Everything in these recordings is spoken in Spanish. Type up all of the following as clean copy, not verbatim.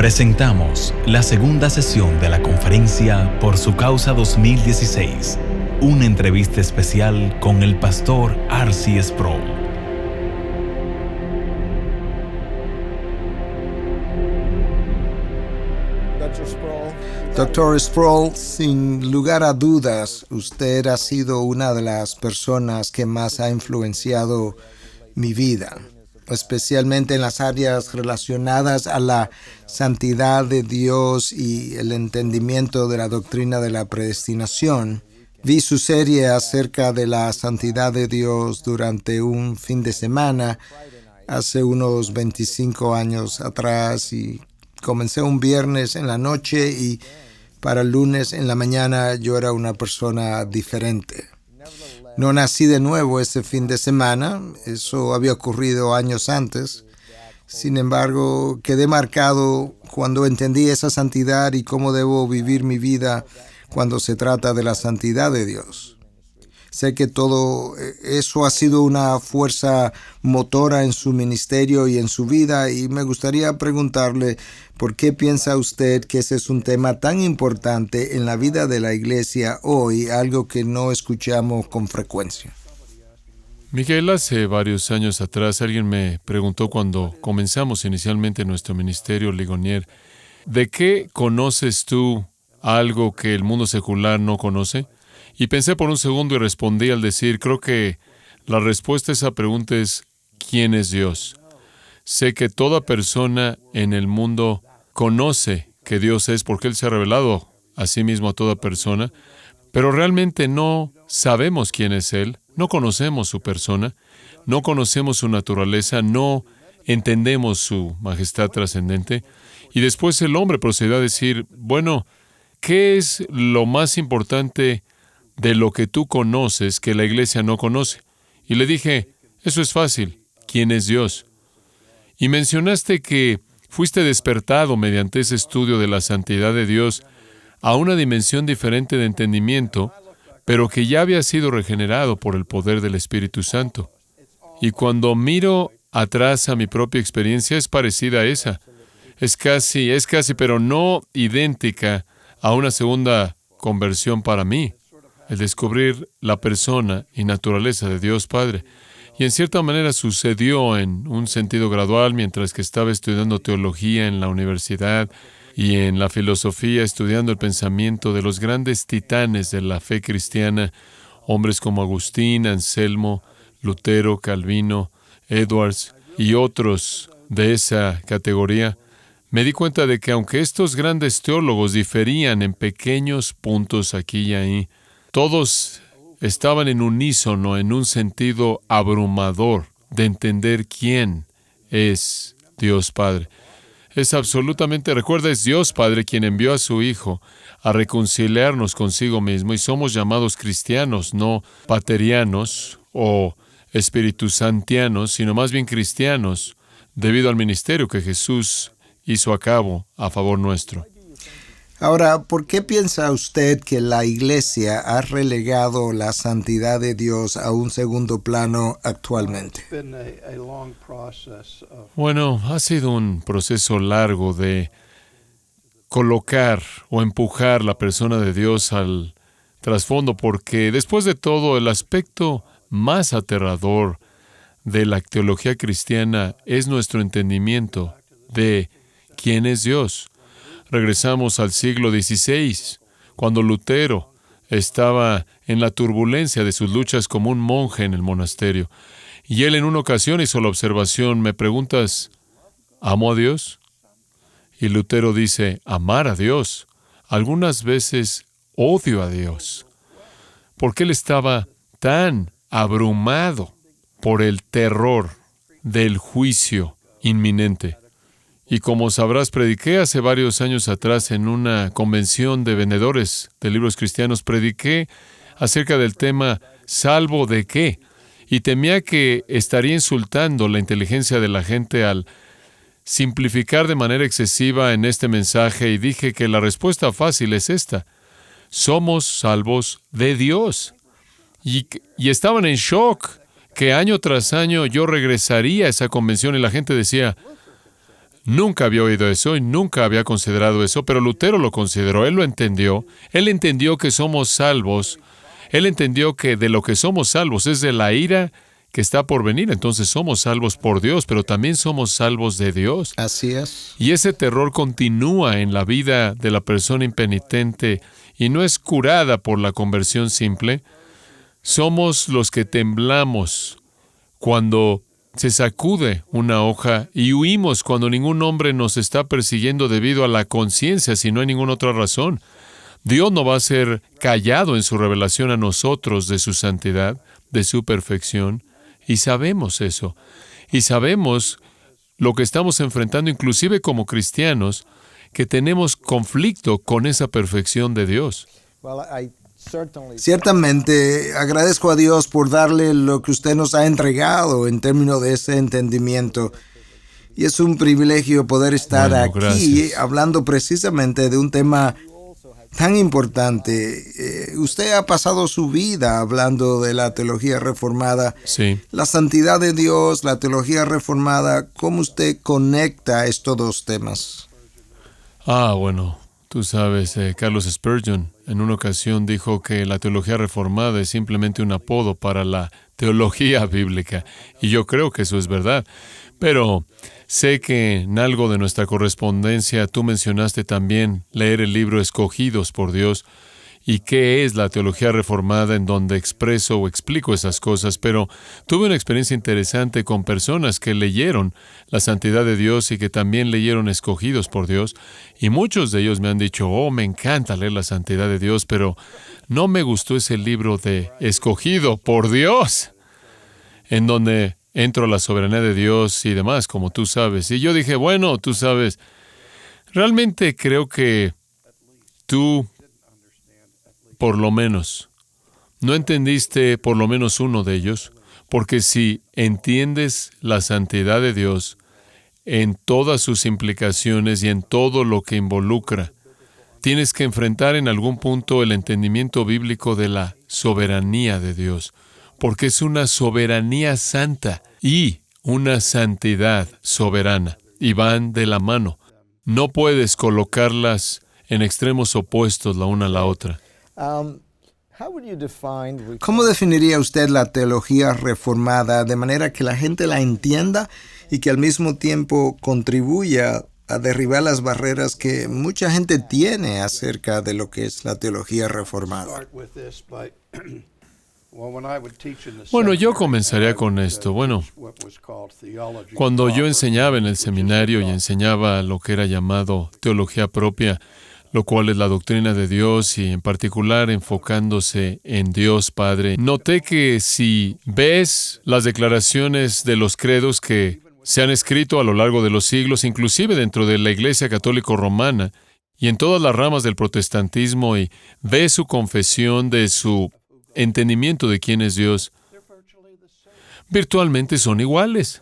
Presentamos la segunda sesión de la conferencia Por su Causa 2016, una entrevista especial con el pastor R.C. Sproul. Dr. Sproul, sin lugar a dudas, usted ha sido una de las personas que más ha influenciado mi vida, especialmente en las áreas relacionadas a la santidad de Dios y el entendimiento de la doctrina de la predestinación. Vi su serie acerca de la santidad de Dios durante un fin de semana hace unos 25 años atrás y comencé un viernes en la noche y para el lunes en la mañana yo era una persona diferente. No nací de nuevo ese fin de semana, eso había ocurrido años antes. Sin embargo, quedé marcado cuando entendí esa santidad y cómo debo vivir mi vida cuando se trata de la santidad de Dios. Sé que todo eso ha sido una fuerza motora en su ministerio y en su vida, y me gustaría preguntarle por qué piensa usted que ese es un tema tan importante en la vida de la iglesia hoy, algo que no escuchamos con frecuencia. Miguel, hace varios años atrás alguien me preguntó cuando comenzamos inicialmente nuestro ministerio Ligonier, ¿de qué conoces tú algo que el mundo secular no conoce? Y pensé por un segundo y respondí al decir, creo que la respuesta a esa pregunta es, ¿quién es Dios? Sé que toda persona en el mundo conoce que Dios es porque Él se ha revelado a sí mismo a toda persona, pero realmente no sabemos quién es Él, no conocemos su persona, no conocemos su naturaleza, no entendemos su majestad trascendente. Y después el hombre procedió a decir, bueno, ¿qué es lo más importante de lo que tú conoces que la iglesia no conoce? Y le dije, eso es fácil, ¿quién es Dios? Y mencionaste que fuiste despertado mediante ese estudio de la santidad de Dios a una dimensión diferente de entendimiento, pero que ya había sido regenerado por el poder del Espíritu Santo. Y cuando miro atrás a mi propia experiencia, es parecida a esa. Es casi, pero no idéntica a una segunda conversión para mí. El descubrir la persona y naturaleza de Dios Padre. Y en cierta manera sucedió en un sentido gradual mientras que estaba estudiando teología en la universidad y en la filosofía, estudiando el pensamiento de los grandes titanes de la fe cristiana, hombres como Agustín, Anselmo, Lutero, Calvino, Edwards y otros de esa categoría. Me di cuenta de que aunque estos grandes teólogos diferían en pequeños puntos aquí y ahí, todos estaban en unísono en un sentido abrumador de entender quién es Dios Padre. Es absolutamente, recuerda, es Dios Padre quien envió a su Hijo a reconciliarnos consigo mismo y somos llamados cristianos, no paterianos o espiritusantianos, sino más bien cristianos debido al ministerio que Jesús hizo a cabo a favor nuestro. Ahora, ¿por qué piensa usted que la iglesia ha relegado la santidad de Dios a un segundo plano actualmente? Bueno, ha sido un proceso largo de colocar o empujar la persona de Dios al trasfondo, porque después de todo, el aspecto más aterrador de la teología cristiana es nuestro entendimiento de quién es Dios. Regresamos al siglo XVI, cuando Lutero estaba en la turbulencia de sus luchas como un monje en el monasterio. Y él en una ocasión hizo la observación, ¿me preguntas, ¿amo a Dios? Y Lutero dice, amar a Dios. Algunas veces odio a Dios. Porque él estaba tan abrumado por el terror del juicio inminente. Y como sabrás, prediqué hace varios años atrás en una convención de vendedores de libros cristianos, prediqué acerca del tema ¿salvo de qué? Y temía que estaría insultando la inteligencia de la gente al simplificar de manera excesiva en este mensaje y dije que la respuesta fácil es esta. Somos salvos de Dios. Y estaban en shock que año tras año yo regresaría a esa convención y la gente decía, nunca había oído eso y nunca había considerado eso, pero Lutero lo consideró, él lo entendió. Él entendió que somos salvos. Él entendió que de lo que somos salvos es de la ira que está por venir. Entonces somos salvos por Dios, pero también somos salvos de Dios. Así es. Y ese terror continúa en la vida de la persona impenitente y no es curada por la conversión simple. Somos los que temblamos cuando se sacude una hoja y huimos cuando ningún hombre nos está persiguiendo debido a la conciencia, si no hay ninguna otra razón. Dios no va a ser callado en su revelación a nosotros de su santidad, de su perfección, y sabemos eso. Y sabemos lo que estamos enfrentando, inclusive como cristianos, que tenemos conflicto con esa perfección de Dios. Ciertamente, agradezco a Dios por darle lo que usted nos ha entregado en términos de ese entendimiento. Y es un privilegio poder estar aquí gracias. hablando precisamente de un tema tan importante. Usted ha pasado su vida hablando de la teología reformada. Sí. La santidad de Dios, la teología reformada. ¿Cómo usted conecta estos dos temas? Bueno, tú sabes, Carlos Spurgeon en una ocasión dijo que la teología reformada es simplemente un apodo para la teología bíblica. Y yo creo que eso es verdad. Pero sé que en algo de nuestra correspondencia tú mencionaste también leer el libro Escogidos por Dios. ¿Y qué es la teología reformada en donde expreso o explico esas cosas? Pero tuve una experiencia interesante con personas que leyeron la santidad de Dios y que también leyeron Escogidos por Dios. Y muchos de ellos me han dicho, me encanta leer la santidad de Dios, pero no me gustó ese libro de Escogido por Dios, en donde entro a la soberanía de Dios y demás, como tú sabes. Y yo dije, bueno, tú sabes, realmente creo que tú, por lo menos, no entendiste por lo menos uno de ellos, porque si entiendes la santidad de Dios en todas sus implicaciones y en todo lo que involucra, tienes que enfrentar en algún punto el entendimiento bíblico de la soberanía de Dios, porque es una soberanía santa y una santidad soberana, y van de la mano. No puedes colocarlas en extremos opuestos la una a la otra. ¿Cómo definiría usted la teología reformada de manera que la gente la entienda y que al mismo tiempo contribuya a derribar las barreras que mucha gente tiene acerca de lo que es la teología reformada? Bueno, yo comenzaría con esto. Bueno, cuando yo enseñaba en el seminario y enseñaba lo que era llamado teología propia, lo cual es la doctrina de Dios y en particular enfocándose en Dios Padre, noté que si ves las declaraciones de los credos que se han escrito a lo largo de los siglos, inclusive dentro de la Iglesia Católica Romana y en todas las ramas del protestantismo, y ves su confesión de su entendimiento de quién es Dios, virtualmente son iguales.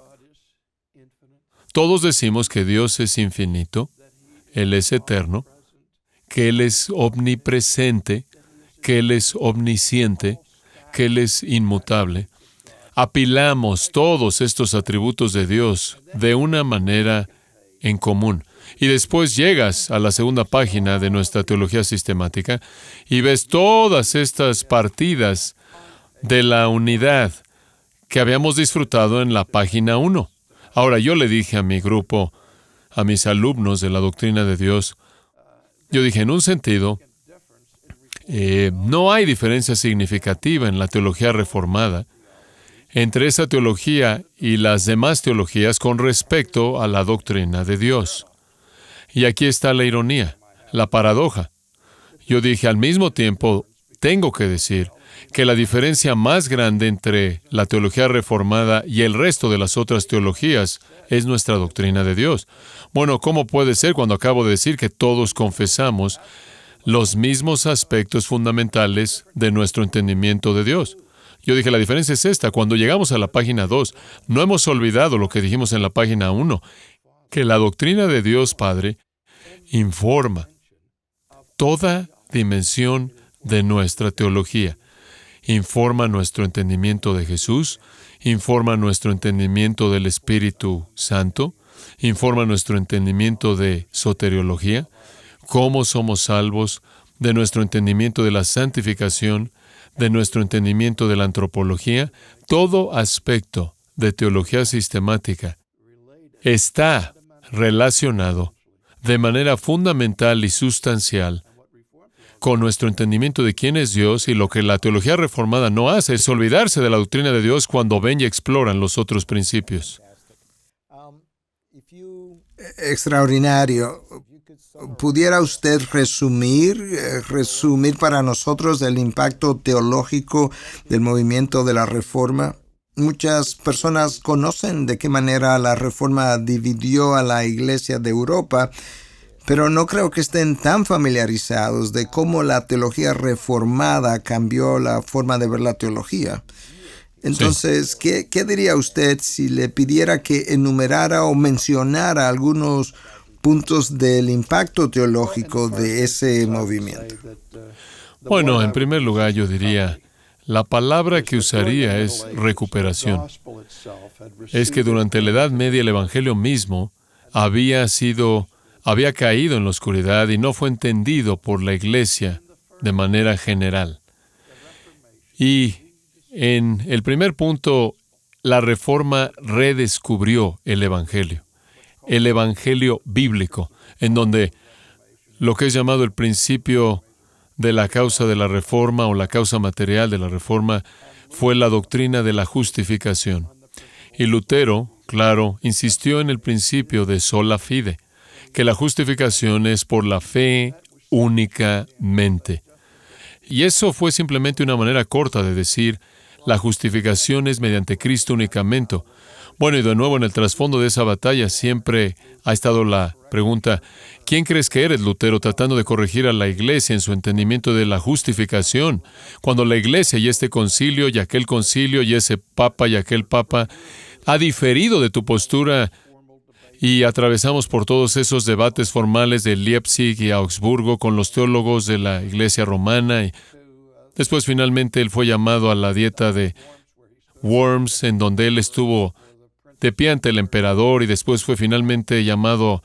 Todos decimos que Dios es infinito, Él es eterno, que Él es omnipresente, que Él es omnisciente, que Él es inmutable. Apilamos todos estos atributos de Dios de una manera en común. Y después llegas a la segunda página de nuestra teología sistemática y ves todas estas partidas de la unidad que habíamos disfrutado en la página 1. Ahora, yo le dije a mi grupo, a mis alumnos de la doctrina de Dios, yo dije, en un sentido, no hay diferencia significativa en la teología reformada entre esa teología y las demás teologías con respecto a la doctrina de Dios. Y aquí está la ironía, la paradoja. Yo dije, al mismo tiempo, tengo que decir que la diferencia más grande entre la teología reformada y el resto de las otras teologías es nuestra doctrina de Dios. Bueno, ¿cómo puede ser cuando acabo de decir que todos confesamos los mismos aspectos fundamentales de nuestro entendimiento de Dios? Yo dije, la diferencia es esta. Cuando llegamos a la página 2, no hemos olvidado lo que dijimos en la página 1, que la doctrina de Dios Padre informa toda dimensión de nuestra teología. Informa nuestro entendimiento de Jesús, informa nuestro entendimiento del Espíritu Santo, informa nuestro entendimiento de soteriología, cómo somos salvos, de nuestro entendimiento de la santificación, de nuestro entendimiento de la antropología. Todo aspecto de teología sistemática está relacionado de manera fundamental y sustancial con nuestro entendimiento de quién es Dios, y lo que la teología reformada no hace es olvidarse de la doctrina de Dios cuando ven y exploran los otros principios. Extraordinario. ¿Pudiera usted resumir para nosotros el impacto teológico del movimiento de la Reforma? Muchas personas conocen de qué manera la Reforma dividió a la Iglesia de Europa, pero no creo que estén tan familiarizados de cómo la teología reformada cambió la forma de ver la teología. Entonces, sí. ¿Qué diría usted si le pidiera que enumerara o mencionara algunos puntos del impacto teológico de ese movimiento? Bueno, en primer lugar yo diría, la palabra que usaría es recuperación. Es que durante la Edad Media el Evangelio mismo había caído en la oscuridad y no fue entendido por la Iglesia de manera general. Y en el primer punto, la Reforma redescubrió el Evangelio bíblico, en donde lo que es llamado el principio de la causa de la Reforma o la causa material de la Reforma fue la doctrina de la justificación. Y Lutero, claro, insistió en el principio de sola fide, que la justificación es por la fe únicamente. Y eso fue simplemente una manera corta de decir, la justificación es mediante Cristo únicamente. Bueno, y de nuevo en el trasfondo de esa batalla siempre ha estado la pregunta, ¿quién crees que eres, Lutero, tratando de corregir a la Iglesia en su entendimiento de la justificación? Cuando la Iglesia y este concilio y aquel concilio y ese papa y aquel papa ha diferido de tu postura y atravesamos por todos esos debates formales de Leipzig y Augsburgo con los teólogos de la Iglesia romana, y después finalmente él fue llamado a la dieta de Worms, en donde él estuvo de pie ante el emperador, y después fue finalmente llamado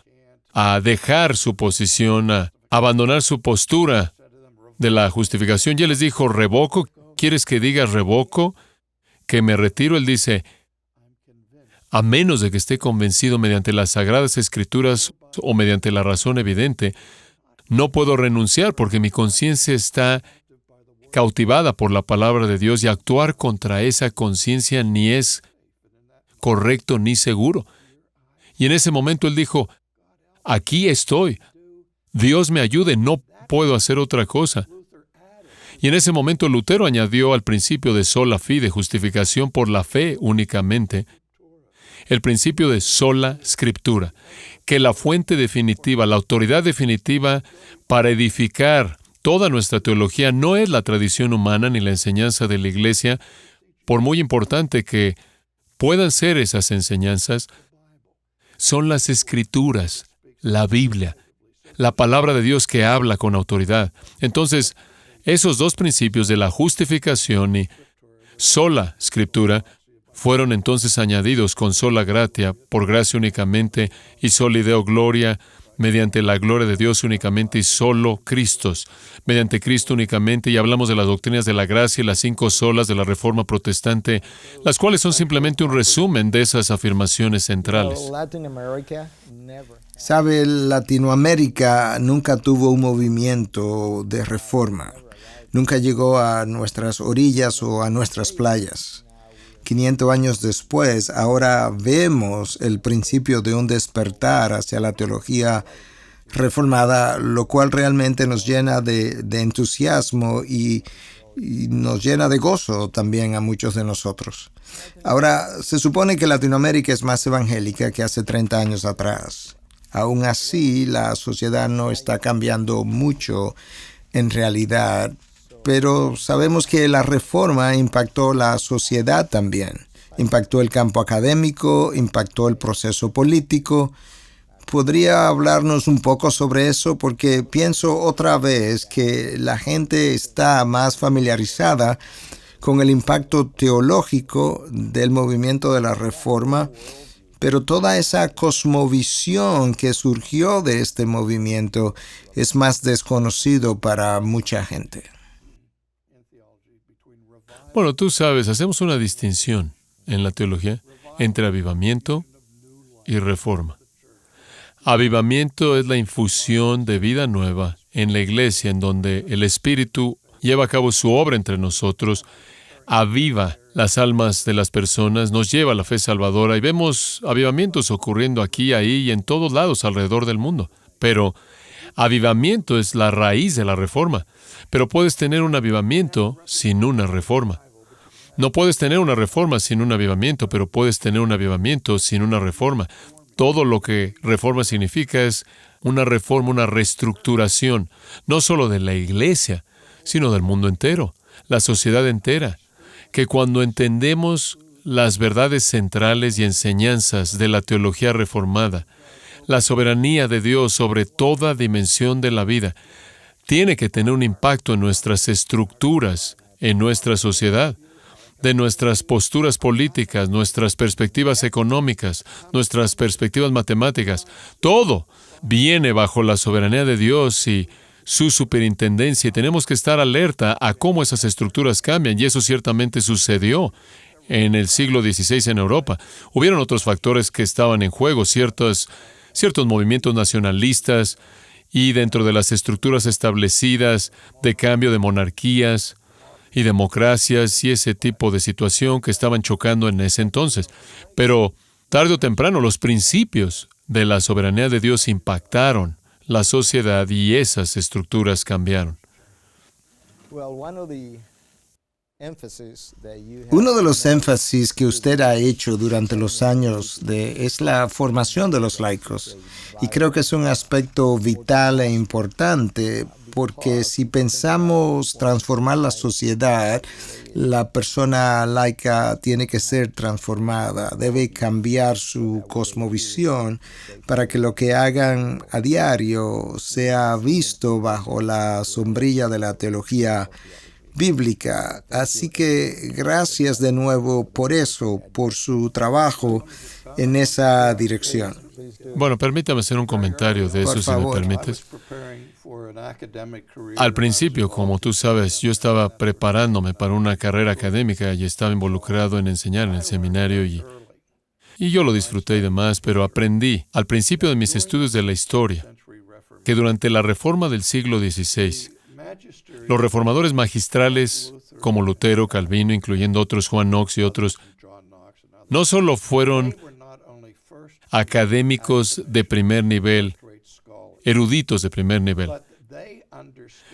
a dejar su posición, a abandonar su postura de la justificación. Y él les dijo, ¿revoco? ¿Quieres que diga revoco? ¿Que me retiro? Él dice, a menos de que esté convencido mediante las Sagradas Escrituras o mediante la razón evidente, no puedo renunciar porque mi conciencia está cautivada por la palabra de Dios, y actuar contra esa conciencia ni es correcto ni seguro. Y en ese momento él dijo, aquí estoy, Dios me ayude, no puedo hacer otra cosa. Y en ese momento Lutero añadió al principio de sola fide, justificación por la fe únicamente, el principio de sola scriptura, que la fuente definitiva, la autoridad definitiva para edificar toda nuestra teología no es la tradición humana ni la enseñanza de la Iglesia, por muy importante que puedan ser esas enseñanzas, son las Escrituras, la Biblia, la palabra de Dios que habla con autoridad. Entonces, esos dos principios de la justificación y sola Escritura fueron entonces añadidos con sola gratia, por gracia únicamente, y soli Deo gloria, mediante la gloria de Dios únicamente, y solo Cristos, mediante Cristo únicamente. Y hablamos de las doctrinas de la gracia y las 5 solas de la Reforma Protestante, las cuales son simplemente un resumen de esas afirmaciones centrales. Sabe, Latinoamérica nunca tuvo un movimiento de reforma. Nunca llegó a nuestras orillas o a nuestras playas. 500 años después, ahora vemos el principio de un despertar hacia la teología reformada, lo cual realmente nos llena de entusiasmo y nos llena de gozo también a muchos de nosotros. Ahora, se supone que Latinoamérica es más evangélica que hace 30 años atrás. Aún así, la sociedad no está cambiando mucho en realidad, pero sabemos que la reforma impactó la sociedad también. Impactó el campo académico, impactó el proceso político. ¿Podría hablarnos un poco sobre eso? Porque pienso otra vez que la gente está más familiarizada con el impacto teológico del movimiento de la Reforma pero toda esa cosmovisión que surgió de este movimiento es más desconocido para mucha gente. Bueno, tú sabes, hacemos una distinción en la teología entre avivamiento y reforma. Avivamiento es la infusión de vida nueva en la iglesia, en donde el Espíritu lleva a cabo su obra entre nosotros, aviva las almas de las personas, nos lleva a la fe salvadora y vemos avivamientos ocurriendo aquí, ahí y en todos lados alrededor del mundo. Pero avivamiento es la raíz de la reforma. Pero puedes tener un avivamiento sin una reforma. No puedes tener una reforma sin un avivamiento, pero puedes tener un avivamiento sin una reforma. Todo lo que reforma significa es una reforma, una reestructuración, no solo de la iglesia, sino del mundo entero, la sociedad entera, que cuando entendemos las verdades centrales y enseñanzas de la teología reformada, la soberanía de Dios sobre toda dimensión de la vida, tiene que tener un impacto en nuestras estructuras, en nuestra sociedad, de nuestras posturas políticas, nuestras perspectivas económicas, nuestras perspectivas matemáticas. Todo viene bajo la soberanía de Dios y su superintendencia, y tenemos que estar alerta a cómo esas estructuras cambian, y eso ciertamente sucedió en el siglo XVI en Europa. Hubieron otros factores que estaban en juego, ciertos movimientos nacionalistas, y dentro de las estructuras establecidas de cambio de monarquías y democracias y ese tipo de situación que estaban chocando en ese entonces. Pero tarde o temprano los principios de la soberanía de Dios impactaron la sociedad y esas estructuras cambiaron. Uno de los énfasis que usted ha hecho durante los años es la formación de los laicos. Y creo que es un aspecto vital e importante, porque si pensamos transformar la sociedad, la persona laica tiene que ser transformada, debe cambiar su cosmovisión para que lo que hagan a diario sea visto bajo la sombrilla de la teología bíblica. Así que gracias de nuevo por eso, por su trabajo en esa dirección. Bueno, permítame hacer un comentario de eso, Por si me favor. permites. Al principio, como tú sabes, yo estaba preparándome para una carrera académica y estaba involucrado en enseñar en el seminario y yo lo disfruté y demás, pero aprendí al principio de mis estudios de la historia que durante la reforma del siglo XVI, los reformadores magistrales como Lutero, Calvino, incluyendo otros, Juan Knox y otros, no solo fueron académicos de primer nivel, eruditos de primer nivel,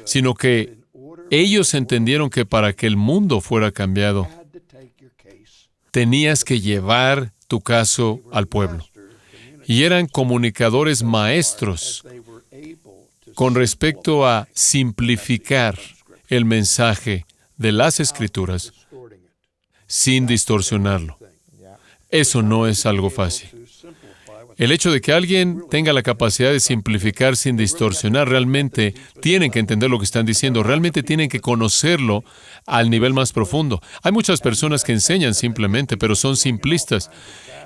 sino que ellos entendieron que para que el mundo fuera cambiado, tenías que llevar tu caso al pueblo. Y eran comunicadores maestros con respecto a simplificar el mensaje de las Escrituras sin distorsionarlo. Eso no es algo fácil. El hecho de que alguien tenga la capacidad de simplificar sin distorsionar, realmente tienen que entender lo que están diciendo, realmente tienen que conocerlo al nivel más profundo. Hay muchas personas que enseñan simplemente, pero son simplistas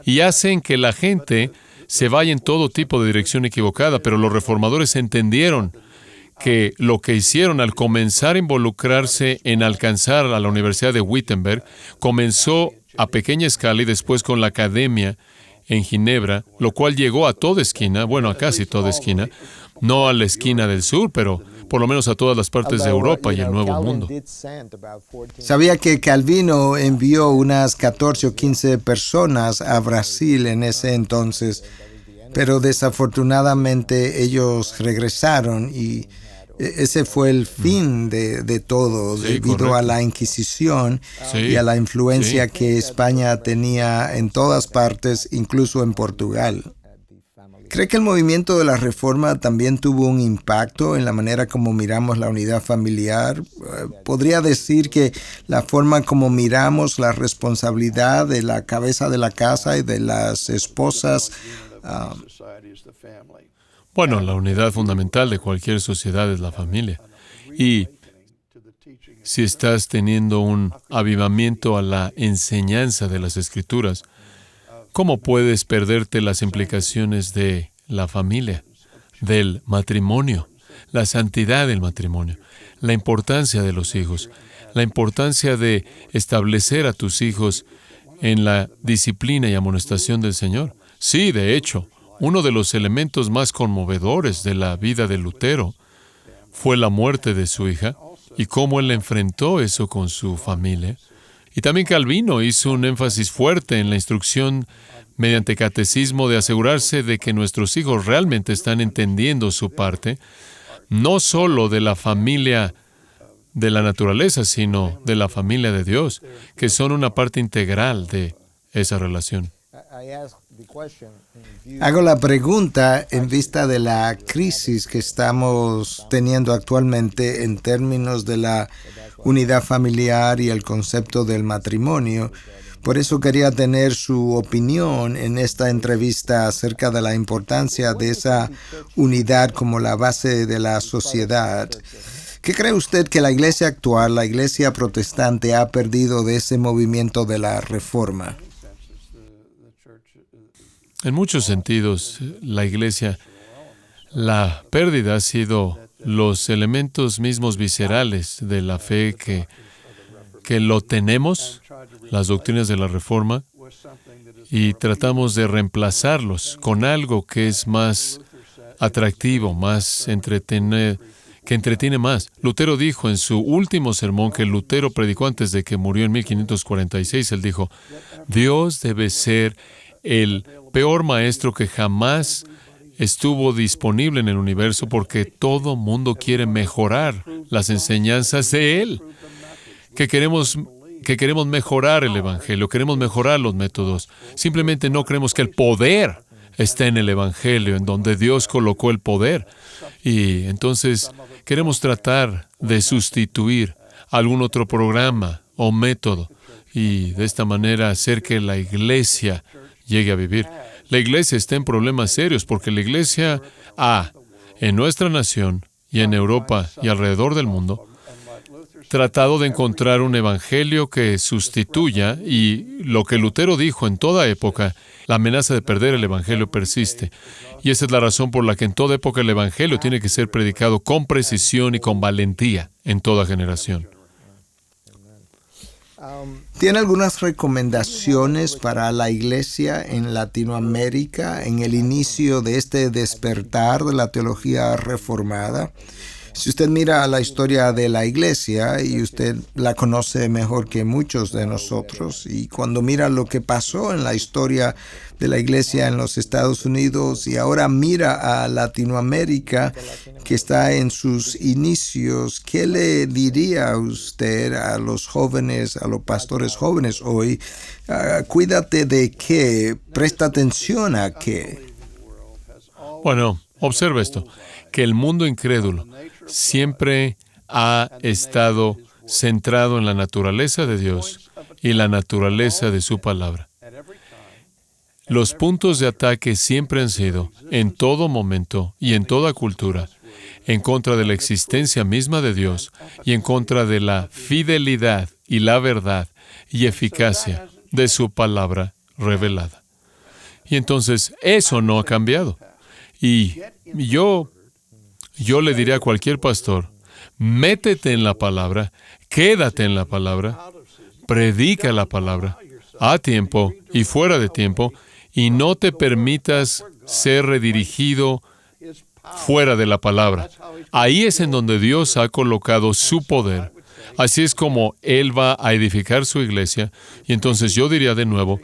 y hacen que la gente se vaya en todo tipo de dirección equivocada, pero los reformadores entendieron que lo que hicieron al comenzar a involucrarse en alcanzar a la Universidad de Wittenberg, comenzó a pequeña escala y después con la academia en Ginebra, lo cual llegó a toda esquina, bueno, a casi toda esquina, no a la esquina del sur, pero por lo menos a todas las partes de Europa y el Nuevo Mundo. Sabía que Calvino envió unas 14 o 15 personas a Brasil en ese entonces, pero desafortunadamente ellos regresaron y ese fue el fin de todo, Sí, debido correcto. a la Inquisición Sí, y a la influencia sí. que España tenía en todas partes, incluso en Portugal. ¿Cree que el movimiento de la Reforma también tuvo un impacto en la manera como miramos la unidad familiar? ¿Podría decir que la forma como miramos la responsabilidad de la cabeza de la casa y de las esposas Bueno, la unidad fundamental de cualquier sociedad es la familia. Y si estás teniendo un avivamiento a la enseñanza de las Escrituras, ¿Cómo puedes perderte las implicaciones de la familia, del matrimonio, la santidad del matrimonio, la importancia de los hijos, la importancia de establecer a tus hijos en la disciplina y amonestación del Señor? Sí, de hecho, uno de los elementos más conmovedores de la vida de Lutero fue la muerte de su hija y cómo él enfrentó eso con su familia. Y también Calvino hizo un énfasis fuerte en la instrucción mediante catecismo de asegurarse de que nuestros hijos realmente están entendiendo su parte, no solo de la familia de la naturaleza, sino de la familia de Dios, que son una parte integral de esa relación. Hago la pregunta en vista de la crisis que estamos teniendo actualmente en términos de la unidad familiar y el concepto del matrimonio. Por eso quería tener su opinión en esta entrevista acerca de la importancia de esa unidad como la base de la sociedad. ¿Qué cree usted que la iglesia actual, la iglesia protestante, ha perdido de ese movimiento de la Reforma? En muchos sentidos, la iglesia, la pérdida ha sido los elementos mismos viscerales de la fe que lo tenemos, las doctrinas de la Reforma, y tratamos de reemplazarlos con algo que es más atractivo, más que entretiene más. Lutero dijo en su último sermón que Lutero predicó antes de que murió en 1546, él dijo, Dios debe ser el peor maestro que jamás estuvo disponible en el universo porque todo mundo quiere mejorar las enseñanzas de Él. Que queremos mejorar el Evangelio, queremos mejorar los métodos. Simplemente no creemos que el poder está en el Evangelio, en donde Dios colocó el poder. Y entonces queremos tratar de sustituir algún otro programa o método y de esta manera hacer que la iglesia llegue a vivir. La iglesia está en problemas serios porque la iglesia en nuestra nación y en Europa y alrededor del mundo, tratado de encontrar un evangelio que sustituya, y lo que Lutero dijo en toda época, la amenaza de perder el evangelio persiste. Y esa es la razón por la que en toda época el evangelio tiene que ser predicado con precisión y con valentía en toda generación. ¿Tiene algunas recomendaciones para la iglesia en Latinoamérica en el inicio de este despertar de la teología reformada? Si usted mira la historia de la iglesia, y usted la conoce mejor que muchos de nosotros, y cuando mira lo que pasó en la historia de la iglesia en los Estados Unidos, y ahora mira a Latinoamérica, que está en sus inicios, ¿qué le diría usted a los jóvenes, a los pastores jóvenes hoy? Cuídate de qué, presta atención a qué. Bueno, observa esto, que el mundo incrédulo siempre ha estado centrado en la naturaleza de Dios y la naturaleza de su palabra. Los puntos de ataque siempre han sido, en todo momento y en toda cultura, en contra de la existencia misma de Dios y en contra de la fidelidad y la verdad y eficacia de su palabra revelada. Y entonces, eso no ha cambiado. Y yo le diría a cualquier pastor, métete en la palabra, quédate en la palabra, predica la palabra, a tiempo y fuera de tiempo, y no te permitas ser redirigido fuera de la palabra. Ahí es en donde Dios ha colocado su poder. Así es como Él va a edificar su iglesia. Y entonces yo diría de nuevo,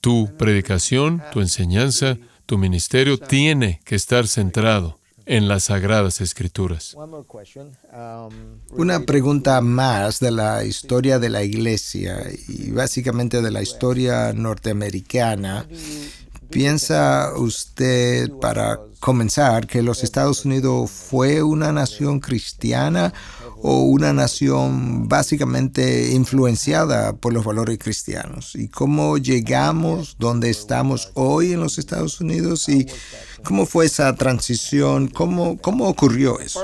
tu predicación, tu enseñanza, tu ministerio tiene que estar centrado en las Sagradas Escrituras. Una pregunta más de la historia de la iglesia y básicamente de la historia norteamericana. ¿Piensa usted, para comenzar, que los Estados Unidos fue una nación cristiana o una nación básicamente influenciada por los valores cristianos? ¿Y cómo llegamos donde estamos hoy en los Estados Unidos? ¿Y cómo fue esa transición? ¿Cómo ocurrió eso?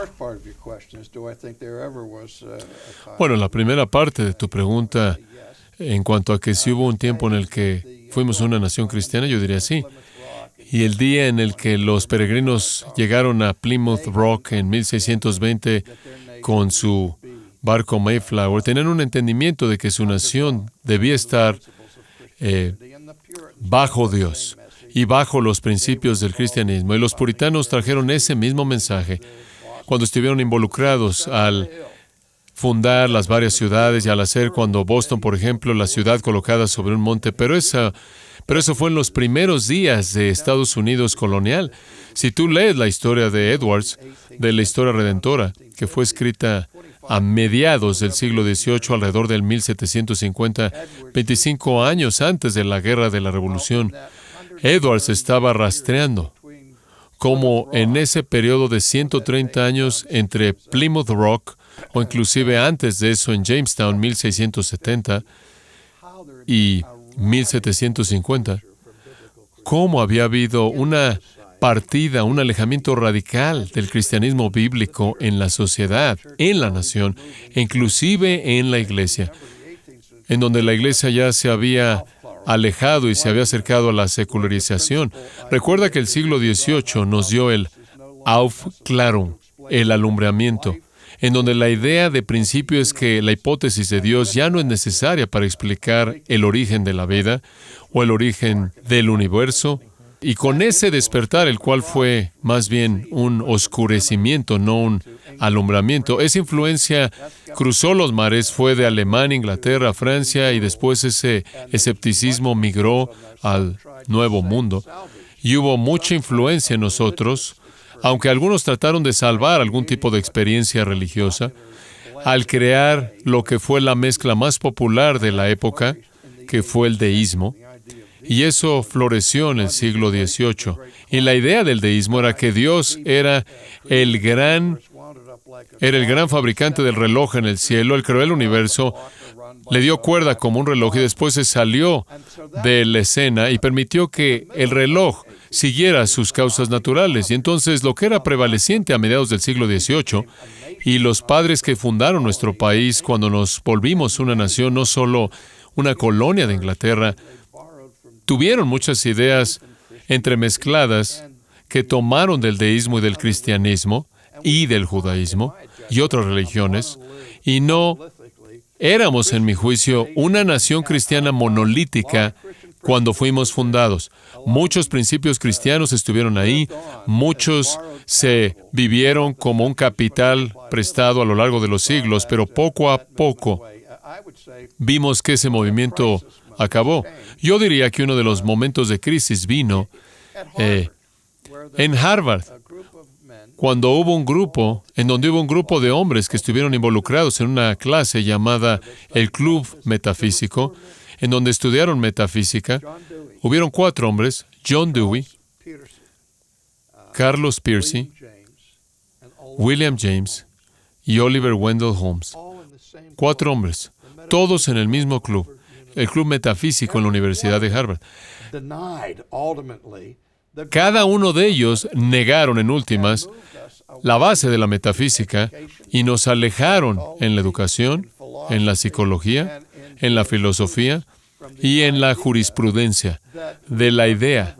Bueno, la primera parte de tu pregunta, en cuanto a que si hubo un tiempo en el que fuimos una nación cristiana? Yo diría sí. Y el día en el que los peregrinos llegaron a Plymouth Rock en 1620 con su barco Mayflower, tenían un entendimiento de que su nación debía estar bajo Dios y bajo los principios del cristianismo. Y los puritanos trajeron ese mismo mensaje cuando estuvieron involucrados al fundar las varias ciudades y al hacer cuando Boston, por ejemplo, la ciudad colocada sobre un monte. Pero eso fue en los primeros días de Estados Unidos colonial. Si tú lees la historia de Edwards, de la historia redentora, que fue escrita a mediados del siglo XVIII, alrededor del 1750, 25 años antes de la Guerra de la Revolución, Edwards estaba rastreando cómo en ese periodo de 130 años entre Plymouth Rock, o inclusive antes de eso en Jamestown, 1670, y 1750, cómo había habido una partida, un alejamiento radical del cristianismo bíblico en la sociedad, en la nación, e inclusive en la iglesia, en donde la iglesia ya se había alejado y se había acercado a la secularización. Recuerda que el siglo XVIII nos dio el Aufklärung, el alumbramiento, en donde la idea de principio es que la hipótesis de Dios ya no es necesaria para explicar el origen de la vida o el origen del universo. Y con ese despertar, el cual fue más bien un oscurecimiento, no un alumbramiento, esa influencia cruzó los mares, fue de Alemania, Inglaterra, Francia, y después ese escepticismo migró al Nuevo Mundo. Y hubo mucha influencia en nosotros, aunque algunos trataron de salvar algún tipo de experiencia religiosa, al crear lo que fue la mezcla más popular de la época, que fue el deísmo. Y eso floreció en el siglo XVIII. Y la idea del deísmo era que Dios era el gran fabricante del reloj en el cielo. Él creó el universo, le dio cuerda como un reloj y después se salió de la escena y permitió que el reloj siguiera sus causas naturales. Y entonces lo que era prevaleciente a mediados del siglo XVIII y los padres que fundaron nuestro país cuando nos volvimos una nación, no solo una colonia de Inglaterra, tuvieron muchas ideas entremezcladas que tomaron del deísmo y del cristianismo y del judaísmo y otras religiones, y no éramos, en mi juicio, una nación cristiana monolítica cuando fuimos fundados. Muchos principios cristianos estuvieron ahí, muchos se vivieron como un capital prestado a lo largo de los siglos, pero poco a poco vimos que ese movimiento acabó. Yo diría que uno de los momentos de crisis vino en Harvard, cuando hubo un grupo, en donde hubo un grupo de hombres que estuvieron involucrados en una clase llamada el Club Metafísico, en donde estudiaron metafísica. Hubieron 4 hombres: John Dewey, Carlos Pearcey, William James y Oliver Wendell Holmes. 4 hombres, todos en el mismo club, el Club Metafísico en la Universidad de Harvard. Cada uno de ellos negaron en últimas la base de la metafísica y nos alejaron en la educación, en la psicología, en la filosofía y en la jurisprudencia de la idea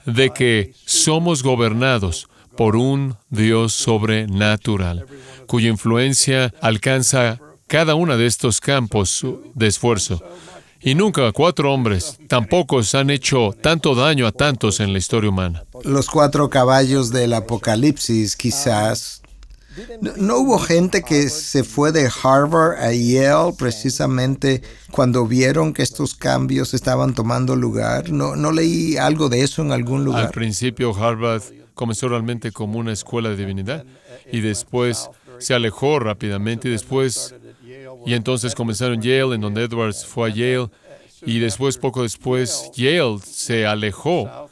de que somos gobernados por un Dios sobrenatural, cuya influencia alcanza cada uno de estos campos de esfuerzo. Y nunca 4 hombres tampoco han hecho tanto daño a tantos en la historia humana. Los 4 caballos del Apocalipsis, quizás. ¿No hubo gente que se fue de Harvard a Yale precisamente cuando vieron que estos cambios estaban tomando lugar? ¿No leí algo de eso en algún lugar? Al principio Harvard comenzó realmente como una escuela de divinidad y después se alejó rápidamente y entonces comenzaron Yale, en donde Edwards fue a Yale, y después, poco después, Yale se alejó.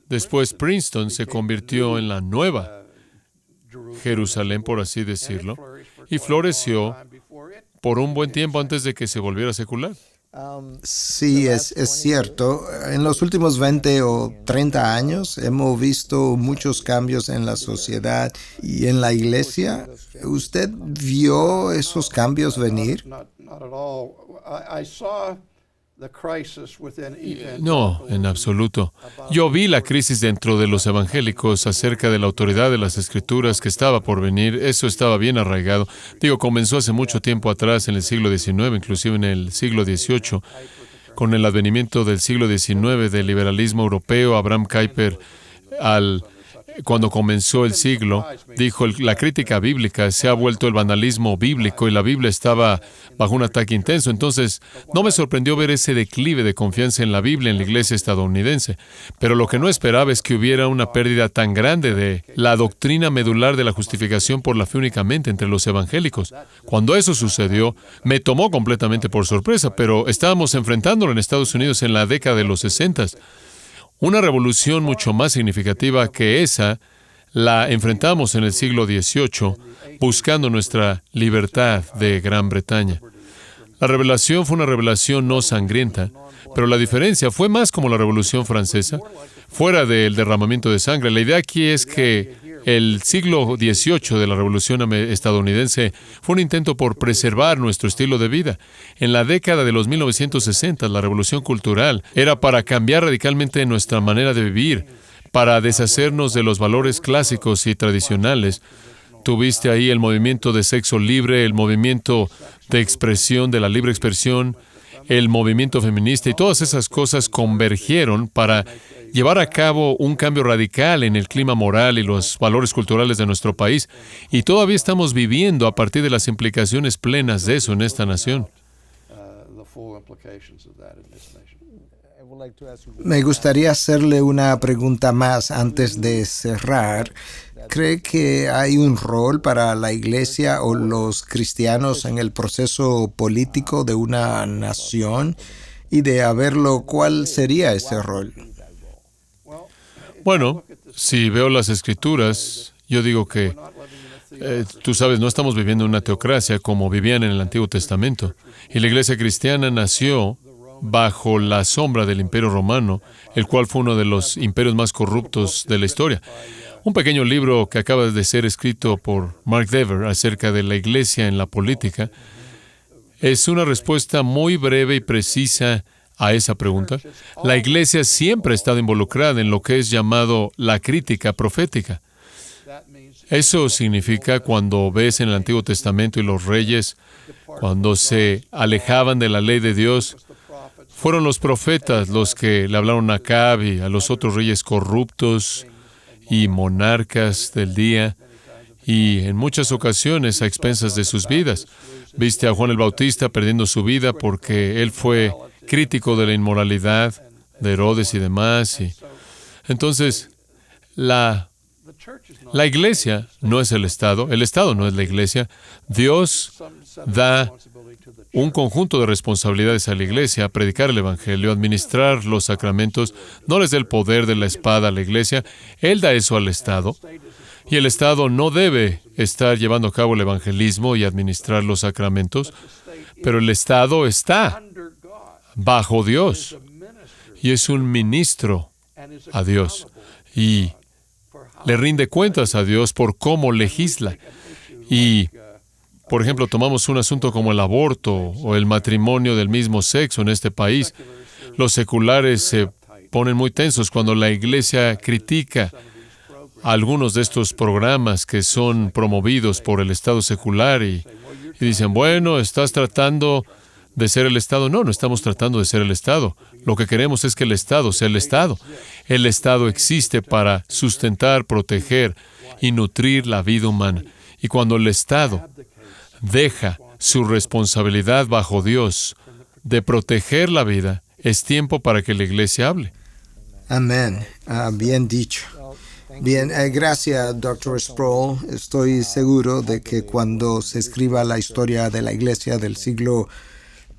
Después Princeton se convirtió en la nueva Jerusalén, por así decirlo, y floreció por un buen tiempo antes de que se volviera secular. Sí, es cierto. En los últimos 20 o 30 años hemos visto muchos cambios en la sociedad y en la iglesia. ¿Usted vio esos cambios venir? No, en absoluto. Yo vi la crisis dentro de los evangélicos acerca de la autoridad de las Escrituras que estaba por venir. Eso estaba bien arraigado. Comenzó hace mucho tiempo atrás, en el siglo XIX, inclusive en el siglo XVIII, con el advenimiento del siglo XIX del liberalismo europeo. Abraham Kuyper, cuando comenzó el siglo, dijo: la crítica bíblica se ha vuelto el vandalismo bíblico y la Biblia estaba bajo un ataque intenso. Entonces, no me sorprendió ver ese declive de confianza en la Biblia en la iglesia estadounidense. Pero lo que no esperaba es que hubiera una pérdida tan grande de la doctrina medular de la justificación por la fe únicamente entre los evangélicos. Cuando eso sucedió, me tomó completamente por sorpresa, pero estábamos enfrentándolo en Estados Unidos en la década de los 60. Una revolución mucho más significativa que esa la enfrentamos en el siglo XVIII, buscando nuestra libertad de Gran Bretaña. La revelación fue una revelación no sangrienta, pero la diferencia fue más como la Revolución Francesa, fuera del derramamiento de sangre. La idea aquí es que el siglo XVIII de la Revolución estadounidense fue un intento por preservar nuestro estilo de vida. En la década de los 1960, la Revolución Cultural era para cambiar radicalmente nuestra manera de vivir, para deshacernos de los valores clásicos y tradicionales. Tuviste ahí el movimiento de sexo libre, el movimiento de expresión, de la libre expresión, el movimiento feminista, y todas esas cosas convergieron para llevar a cabo un cambio radical en el clima moral y los valores culturales de nuestro país. Y todavía estamos viviendo a partir de las implicaciones plenas de eso en esta nación. Me gustaría hacerle una pregunta más antes de cerrar. ¿Cree que hay un rol para la Iglesia o los cristianos en el proceso político de una nación? Y de haberlo, ¿cuál sería ese rol? Bueno, si veo las Escrituras, yo digo que, tú sabes, no estamos viviendo una teocracia como vivían en el Antiguo Testamento. Y la Iglesia cristiana nació bajo la sombra del Imperio Romano, el cual fue uno de los imperios más corruptos de la historia. Un pequeño libro que acaba de ser escrito por Mark Dever acerca de la Iglesia en la política es una respuesta muy breve y precisa a esa pregunta. La Iglesia siempre ha estado involucrada en lo que es llamado la crítica profética. Eso significa cuando ves en el Antiguo Testamento y los reyes, cuando se alejaban de la ley de Dios, fueron los profetas los que le hablaron a Acab y a los otros reyes corruptos y monarcas del día, y en muchas ocasiones a expensas de sus vidas. Viste a Juan el Bautista perdiendo su vida porque él fue crítico de la inmoralidad de Herodes y demás. Entonces, la Iglesia no es el Estado no es la Iglesia. Dios da un conjunto de responsabilidades a la Iglesia: predicar el Evangelio, administrar los sacramentos. No les da el poder de la espada a la Iglesia. Él da eso al Estado. Y el Estado no debe estar llevando a cabo el evangelismo y administrar los sacramentos, pero el Estado está bajo Dios y es un ministro a Dios y le rinde cuentas a Dios por cómo legisla. Y, por ejemplo, tomamos un asunto como el aborto o el matrimonio del mismo sexo en este país. Los seculares se ponen muy tensos cuando la Iglesia critica algunos de estos programas que son promovidos por el Estado secular y dicen: bueno, estás tratando de ser el Estado. No, no estamos tratando de ser el Estado. Lo que queremos es que el Estado sea el Estado. El Estado existe para sustentar, proteger y nutrir la vida humana. Y cuando el Estado deja su responsabilidad bajo Dios de proteger la vida, es tiempo para que la Iglesia hable. Amén. Bien dicho. Bien, gracias, Dr. Sproul. Estoy seguro de que cuando se escriba la historia de la Iglesia del siglo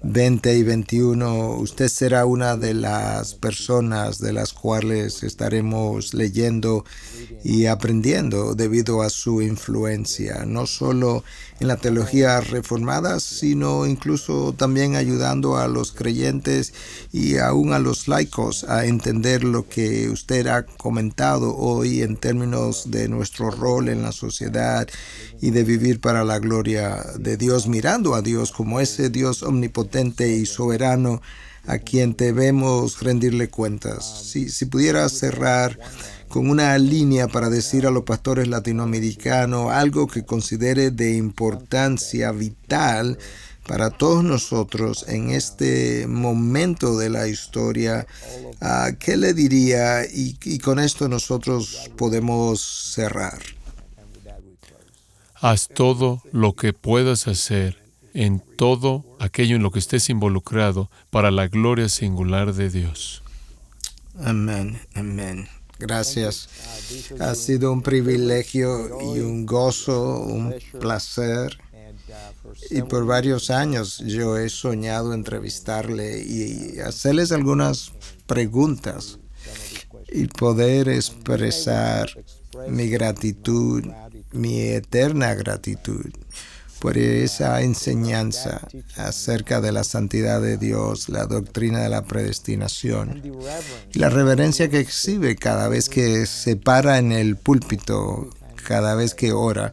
XX y XXI, usted será una de las personas de las cuales estaremos leyendo y aprendiendo debido a su influencia, no solo en la teología reformada, sino incluso también ayudando a los creyentes y aún a los laicos a entender lo que usted ha comentado hoy en términos de nuestro rol en la sociedad y de vivir para la gloria de Dios, mirando a Dios como ese Dios omnipotente y soberano a quien debemos rendirle cuentas. Si pudiera cerrar con una línea para decir a los pastores latinoamericanos algo que considere de importancia vital para todos nosotros en este momento de la historia, ¿qué le diría? Y con esto nosotros podemos cerrar. Haz todo lo que puedas hacer en todo aquello en lo que estés involucrado para la gloria singular de Dios. Amén, amén. Gracias. Ha sido un privilegio y un gozo, un placer. Y por varios años yo he soñado entrevistarle y hacerles algunas preguntas y poder expresar mi gratitud, mi eterna gratitud por esa enseñanza acerca de la santidad de Dios, la doctrina de la predestinación, y la reverencia que exhibe cada vez que se para en el púlpito, cada vez que ora.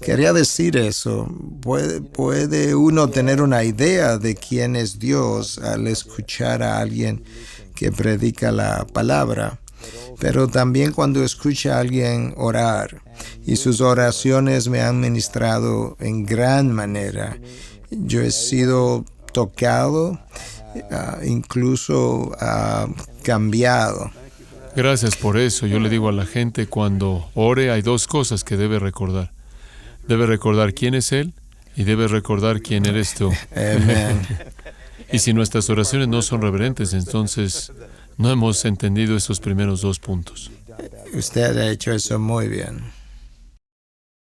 Quería decir eso. Puede uno tener una idea de quién es Dios al escuchar a alguien que predica la palabra, pero también cuando escucha a alguien orar, y sus oraciones me han ministrado en gran manera. Yo he sido tocado, incluso cambiado. Gracias por eso. Yo le digo a la gente, cuando ore, hay dos cosas que debe recordar. Debe recordar quién es Él y debe recordar quién eres tú. Amén. Y si nuestras oraciones no son reverentes, entonces no hemos entendido esos primeros dos puntos. Usted ha hecho eso muy bien.